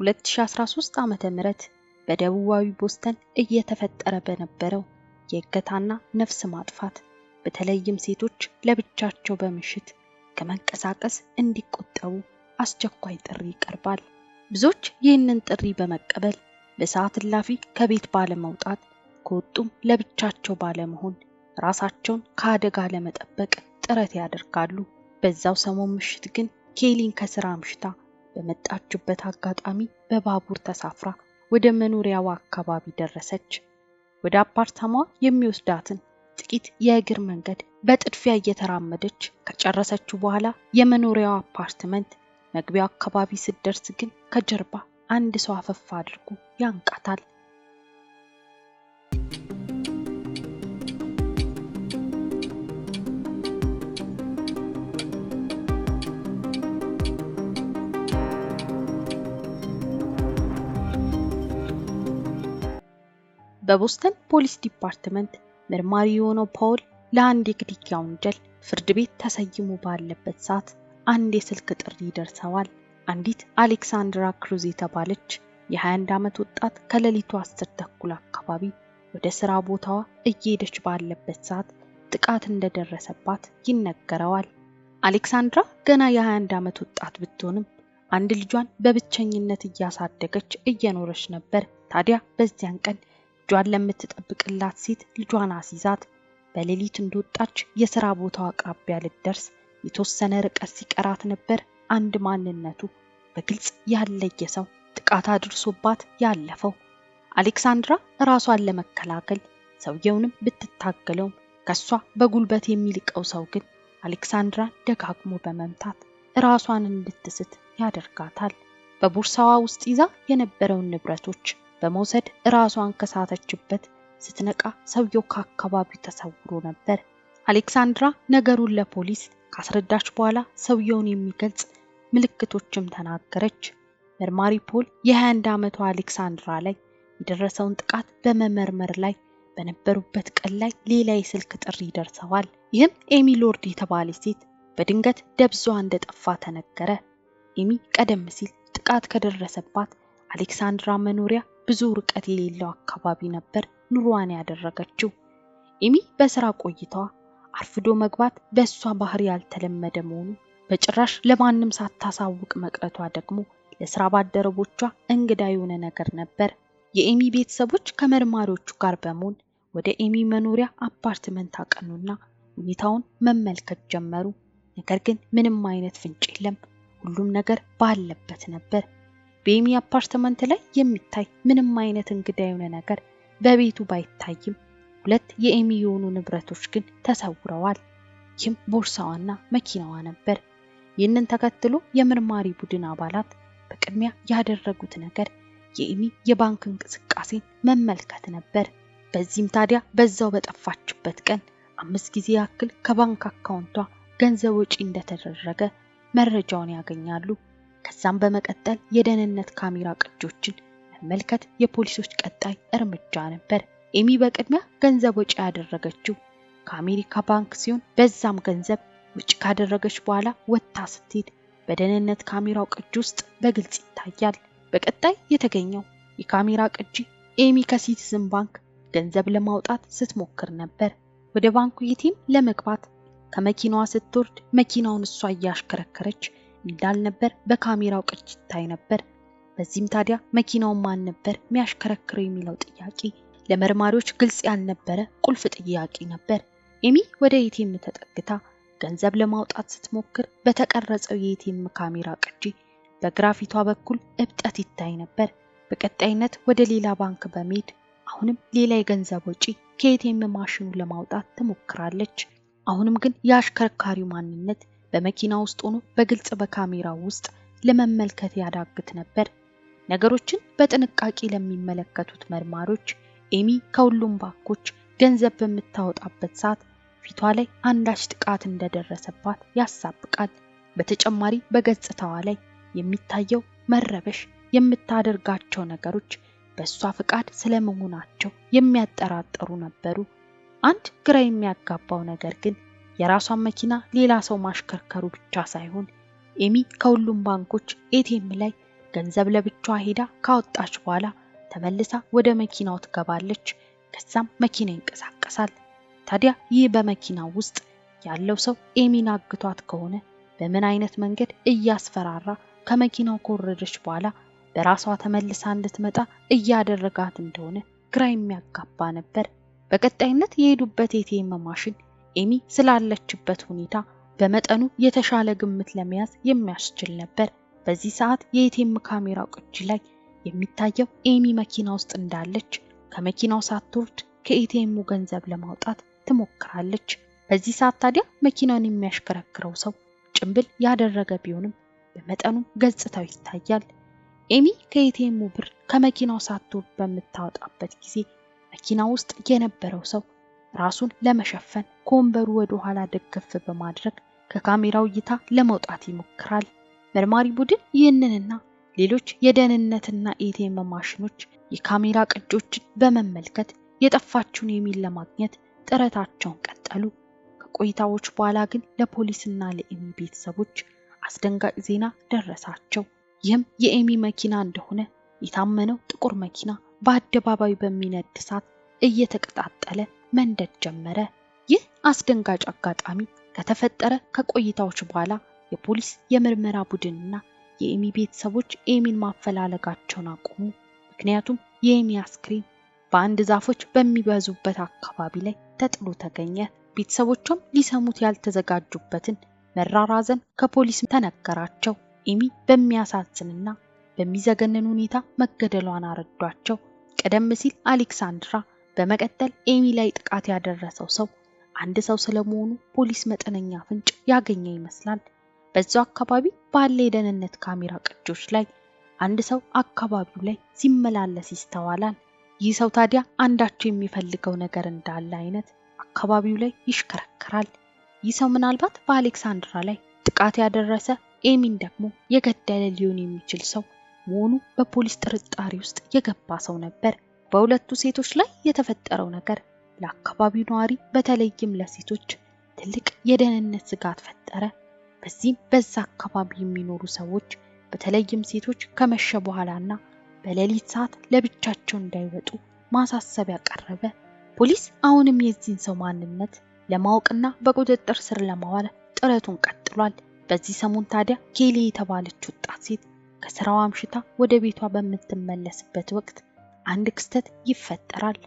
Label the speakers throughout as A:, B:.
A: 2013 ዓመተ ምህረት በደቡባዊ ቦስተን እየተፈጠረ በነበረው የእገታና ነፍስ ማጥፋት በተለይም ሴቶች ለብቻቸው በምሽት ከመንቀሳቀስ እንዲቆጠቡ አስቸኳይ ጥሪ ይቀርባል። ብዙዎች ይህንን ጥሪ በመቀበል በሰዓት እላፊ ከቤት ባለመውጣት ከወጡም ለብቻቸው ባለመሆን ራሳቸውን ከአደጋ ለመጠበቅ ጥረት ያደርጋሉ። በዛው ሰሞን ምሽት ግን ኬሊን ከስራ አምሽታ በመጣችበት አጋጣሚ በባቡር ተሳፍራ ወደ መኖሪያዋ አካባቢ ደረሰች። ወደ አፓርታማዋ የሚወስዳትን ጥቂት የእግር መንገድ በጥድፊያ እየተራመደች ከጨረሰችው በኋላ የመኖሪያዋ አፓርትመንት መግቢያው አካባቢ ስትደርስ ግን ከጀርባ አንድ ሰው አፈፋ አድርጎ ያንቃታል። በቦስተን ፖሊስ ዲፓርትመንት መርማሪ የሆነው ፖል ለአንድ የግድያ ወንጀል ፍርድ ቤት ተሰይሞ ባለበት ሰዓት አንድ የስልክ ጥሪ ይደርሰዋል። አንዲት አሌክሳንድራ ክሩዝ የተባለች የ21 ዓመት ወጣት ከሌሊቱ 10 ተኩል አካባቢ ወደ ስራ ቦታዋ እየሄደች ባለበት ሰዓት ጥቃት እንደደረሰባት ይነገረዋል። አሌክሳንድራ ገና የ21 ዓመት ወጣት ብትሆንም አንድ ልጇን በብቸኝነት እያሳደገች እየኖረች ነበር። ታዲያ በዚያን ቀን ልጇን ለምትጠብቅላት ሴት ልጇን አስይዛት በሌሊት እንደወጣች የሥራ ቦታው አቅራቢያ ልትደርስ የተወሰነ ርቀት ሲቀራት ነበር አንድ ማንነቱ በግልጽ ያለየ ሰው ጥቃት አድርሶባት ያለፈው። አሌክሳንድራ ራሷን ለመከላከል ሰውየውንም ብትታገለውም ከሷ በጉልበት የሚልቀው ሰው ግን አሌክሳንድራን ደጋግሞ በመምታት ራሷን እንድትስት ያደርጋታል። በቦርሳዋ ውስጥ ይዛ የነበረውን ንብረቶች በመውሰድ ራሷን ከሳተችበት ስትነቃ ሰውየው ከአካባቢው ተሰውሮ ነበር። አሌክሳንድራ ነገሩን ለፖሊስ ካስረዳች በኋላ ሰውየውን የሚገልጽ ምልክቶችም ተናገረች። መርማሪ ፖል የ21 ዓመቷ አሌክሳንድራ ላይ የደረሰውን ጥቃት በመመርመር ላይ በነበሩበት ቀን ላይ ሌላ የስልክ ጥሪ ደርሰዋል። ይህም ኤሚ ሎርድ የተባለች ሴት በድንገት ደብዛዋ እንደጠፋ ተነገረ። ኤሚ ቀደም ሲል ጥቃት ከደረሰባት አሌክሳንድራ መኖሪያ ብዙ ርቀት የሌለው አካባቢ ነበር ኑሮዋን ያደረገችው። ኤሚ በስራ ቆይታዋ አርፍዶ መግባት በእሷ ባህሪ ያልተለመደ መሆኑ በጭራሽ ለማንም ሳታሳውቅ መቅረቷ ደግሞ ለስራ ባልደረቦቿ እንግዳ የሆነ ነገር ነበር። የኤሚ ቤተሰቦች ከመርማሪዎቹ ጋር በመሆን ወደ ኤሚ መኖሪያ አፓርትመንት አቀኑና ሁኔታውን መመልከት ጀመሩ። ነገር ግን ምንም አይነት ፍንጭ የለም። ሁሉም ነገር ባለበት ነበር። በኤሚ አፓርትመንት ላይ የሚታይ ምንም አይነት እንግዳ የሆነ ነገር በቤቱ ባይታይም ሁለት የኤሚ የሆኑ ንብረቶች ግን ተሰውረዋል። ይህም ቦርሳዋና መኪናዋ ነበር። ይህንን ተከትሎ የምርማሪ ቡድን አባላት በቅድሚያ ያደረጉት ነገር የኤሚ የባንክ እንቅስቃሴን መመልከት ነበር። በዚህም ታዲያ በዛው በጠፋችበት ቀን 5 ጊዜ ያክል ከባንክ አካውንቷ ገንዘብ ወጪ እንደተደረገ መረጃውን ያገኛሉ። ከዛም በመቀጠል የደህንነት ካሜራ ቅጆችን መመልከት የፖሊሶች ቀጣይ እርምጃ ነበር። ኤሚ በቅድሚያ ገንዘብ ወጪ ያደረገችው ከአሜሪካ ባንክ ሲሆን በዛም ገንዘብ ወጪ ካደረገች በኋላ ወጥታ ስትሄድ በደህንነት ካሜራው ቅጅ ውስጥ በግልጽ ይታያል። በቀጣይ የተገኘው የካሜራ ቅጂ ኤሚ ከሲቲዝን ባንክ ገንዘብ ለማውጣት ስትሞክር ነበር። ወደ ባንኩ ኤቲኤም ለመግባት ከመኪናዋ ስትወርድ መኪናውን እሷ እያሽከረከረች እንዳልነበር በካሜራው ቅጅ ይታይ ነበር። በዚህም ታዲያ መኪናውን ማን ነበር የሚያሽከረክረው የሚለው ጥያቄ ለመርማሪዎች ግልጽ ያልነበረ ቁልፍ ጥያቄ ነበር። ኤሚ ወደ ኤቲኤም ተጠግታ ገንዘብ ለማውጣት ስትሞክር በተቀረጸው የኤቲኤም ካሜራ ቅጂ በግራፊቷ በኩል እብጠት ይታይ ነበር። በቀጣይነት ወደ ሌላ ባንክ በመሄድ አሁንም ሌላ የገንዘብ ወጪ ከኤቲኤም ማሽኑ ለማውጣት ትሞክራለች። አሁንም ግን የአሽከርካሪው ማንነት በመኪና ውስጥ ሆኖ በግልጽ በካሜራው ውስጥ ለመመልከት ያዳግት ነበር። ነገሮችን በጥንቃቄ ለሚመለከቱት መርማሪዎች ኤሚ ከሁሉም ባንኮች ገንዘብ በምታወጣበት ሰዓት ፊቷ ላይ አንዳች ጥቃት እንደደረሰባት ያሳብቃል። በተጨማሪ በገጽታዋ ላይ የሚታየው መረበሽ፣ የምታደርጋቸው ነገሮች በእሷ ፍቃድ ስለመሆናቸው የሚያጠራጥሩ ነበሩ። አንድ ግራ የሚያጋባው ነገር ግን የራሷን መኪና ሌላ ሰው ማሽከርከሩ ብቻ ሳይሆን ኤሚ ከሁሉም ባንኮች ኤቲኤም ላይ ገንዘብ ለብቻዋ ሄዳ ካወጣች በኋላ ተመልሳ ወደ መኪናው ትገባለች። ከዛም መኪና ይንቀሳቀሳል። ታዲያ ይህ በመኪናው ውስጥ ያለው ሰው ኤሚን አግቷት ከሆነ በምን አይነት መንገድ እያስፈራራ ከመኪናው ከወረደች በኋላ በራሷ ተመልሳ እንድትመጣ እያደረጋት እንደሆነ ግራ የሚያጋባ ነበር። በቀጣይነት የሄዱበት ኤቲኤም ማሽን ኤሚ ስላለችበት ሁኔታ በመጠኑ የተሻለ ግምት ለመያዝ የሚያስችል ነበር። በዚህ ሰዓት የኤቲኤም ካሜራው ቅጂ ላይ የሚታየው ኤሚ መኪና ውስጥ እንዳለች ከመኪናው ሳትወርድ ከኤቲኤሙ ገንዘብ ለማውጣት ትሞክራለች። በዚህ ሰዓት ታዲያ መኪናውን የሚያሽከረክረው ሰው ጭንብል ያደረገ ቢሆንም በመጠኑ ገጽታው ይታያል። ኤሚ ከኤቲኤሙ ብር ከመኪናው ሳትወርድ በምታወጣበት ጊዜ መኪና ውስጥ የነበረው ሰው ራሱን ለመሸፈን ከወንበሩ ወደ ኋላ ደገፍ በማድረግ ከካሜራው እይታ ለመውጣት ይሞክራል። መርማሪ ቡድን ይህንንና ሌሎች የደህንነትና ኤቲኤም ማሽኖች የካሜራ ቅጆችን በመመልከት የጠፋችውን ኤሚን ለማግኘት ጥረታቸውን ቀጠሉ። ከቆይታዎች በኋላ ግን ለፖሊስና ለኤሚ ቤተሰቦች አስደንጋጭ ዜና ደረሳቸው። ይህም የኤሚ መኪና እንደሆነ የታመነው ጥቁር መኪና በአደባባይ በሚነድ እሳት እየተቀጣጠለ መንደድ ጀመረ። ይህ አስደንጋጭ አጋጣሚ ከተፈጠረ ከቆይታዎች በኋላ የፖሊስ የምርመራ ቡድንና የኤሚ ቤተሰቦች ኤሚን ማፈላለጋቸውን አቆሙ። ምክንያቱም የኤሚ አስክሬን በአንድ ዛፎች በሚበዙበት አካባቢ ላይ ተጥሎ ተገኘ። ቤተሰቦቿም ሊሰሙት ያልተዘጋጁበትን መራራ ሐዘን ከፖሊስ ተነገራቸው። ኤሚ በሚያሳዝንና በሚዘገንን ሁኔታ መገደሏን አረዷቸው። ቀደም ሲል አሌክሳንድራ በመቀጠል ኤሚ ላይ ጥቃት ያደረሰው ሰው አንድ ሰው ስለመሆኑ ፖሊስ መጠነኛ ፍንጭ ያገኘ ይመስላል። በዛው አካባቢ ባለ የደህንነት ካሜራ ቅጆች ላይ አንድ ሰው አካባቢው ላይ ሲመላለስ ይስተዋላል። ይህ ሰው ታዲያ አንዳቸው የሚፈልገው ነገር እንዳለ አይነት አካባቢው ላይ ይሽከረከራል። ይህ ሰው ምናልባት በአሌክሳንድራ ላይ ጥቃት ያደረሰ ኤሚን ደግሞ የገደለ ሊሆን የሚችል ሰው መሆኑ በፖሊስ ጥርጣሬ ውስጥ የገባ ሰው ነበር። በሁለቱ ሴቶች ላይ የተፈጠረው ነገር ለአካባቢው ነዋሪ በተለይም ለሴቶች ትልቅ የደህንነት ስጋት ፈጠረ። በዚህም በዛ አካባቢ የሚኖሩ ሰዎች በተለይም ሴቶች ከመሸ በኋላና በሌሊት ሰዓት ለብቻቸው እንዳይወጡ ማሳሰቢያ ቀረበ። ፖሊስ አሁንም የዚህን ሰው ማንነት ለማወቅና በቁጥጥር ስር ለማዋል ጥረቱን ቀጥሏል። በዚህ ሰሞን ታዲያ ኬሊ የተባለች ወጣት ሴት ከስራዋ አምሽታ ወደ ቤቷ በምትመለስበት ወቅት አንድ ክስተት ይፈጠራል።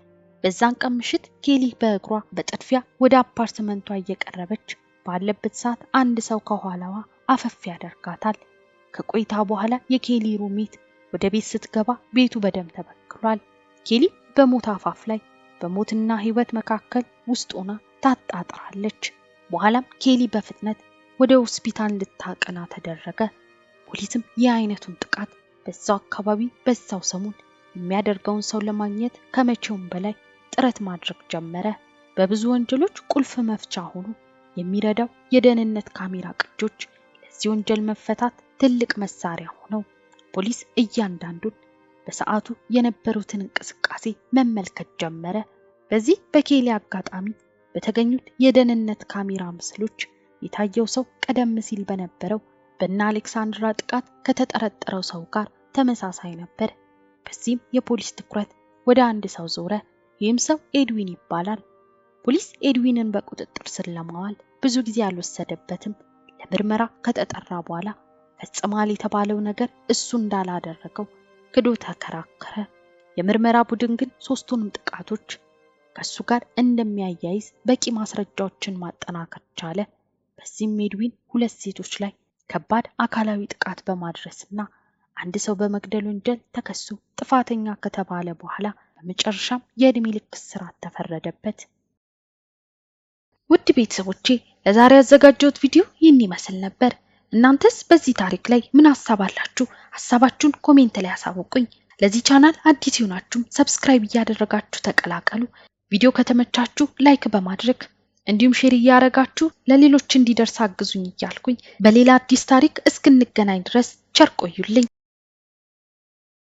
A: በዛን ቀን ምሽት ኬሊ በእግሯ በጥድፊያ ወደ አፓርትመንቷ እየቀረበች ባለበት ሰዓት አንድ ሰው ከኋላዋ አፈፍ ያደርጋታል። ከቆይታ በኋላ የኬሊ ሩሜት ወደ ቤት ስትገባ ቤቱ በደም ተበክሏል። ኬሊ በሞት አፋፍ ላይ በሞትና ሕይወት መካከል ውስጥ ሆና ታጣጥራለች። በኋላም ኬሊ በፍጥነት ወደ ሆስፒታል እንድታቀና ተደረገ። ፖሊስም የአይነቱን ጥቃት በዛው አካባቢ በዛው ሰሞን የሚያደርገውን ሰው ለማግኘት ከመቼውም በላይ ጥረት ማድረግ ጀመረ። በብዙ ወንጀሎች ቁልፍ መፍቻ ሆኖ የሚረዳው የደህንነት ካሜራ ቅጆች ለዚህ ወንጀል መፈታት ትልቅ መሳሪያ ሆነው ፖሊስ እያንዳንዱን በሰዓቱ የነበሩትን እንቅስቃሴ መመልከት ጀመረ። በዚህ በኬሊ አጋጣሚ በተገኙት የደህንነት ካሜራ ምስሎች የታየው ሰው ቀደም ሲል በነበረው በእነ አሌክሳንድራ ጥቃት ከተጠረጠረው ሰው ጋር ተመሳሳይ ነበር። በዚህም የፖሊስ ትኩረት ወደ አንድ ሰው ዞረ። ይህም ሰው ኤድዊን ይባላል። ፖሊስ ኤድዊንን በቁጥጥር ስር ለማዋል ብዙ ጊዜ አልወሰደበትም። ለምርመራ ከተጠራ በኋላ ፈጽሟል የተባለው ነገር እሱ እንዳላደረገው ክዶ ተከራከረ። የምርመራ ቡድን ግን ሶስቱንም ጥቃቶች ከሱ ጋር እንደሚያያይዝ በቂ ማስረጃዎችን ማጠናከር ቻለ። በዚህም ኤድዊን ሁለት ሴቶች ላይ ከባድ አካላዊ ጥቃት በማድረስና አንድ ሰው በመግደል ወንጀል ተከሶ ጥፋተኛ ከተባለ በኋላ በመጨረሻም የእድሜ ልክ እስራት ተፈረደበት። ውድ ቤተሰቦቼ ለዛሬ ያዘጋጀሁት ቪዲዮ ይህን ይመስል ነበር። እናንተስ በዚህ ታሪክ ላይ ምን ሐሳብ አላችሁ? ሐሳባችሁን ኮሜንት ላይ አሳውቁኝ። ለዚህ ቻናል አዲስ ይሆናችሁ ሰብስክራይብ እያደረጋችሁ ተቀላቀሉ። ቪዲዮ ከተመቻችሁ ላይክ በማድረግ እንዲሁም ሼር እያደረጋችሁ ለሌሎች እንዲደርስ አግዙኝ እያልኩኝ በሌላ አዲስ ታሪክ እስክንገናኝ ድረስ ቸር ቆዩልኝ።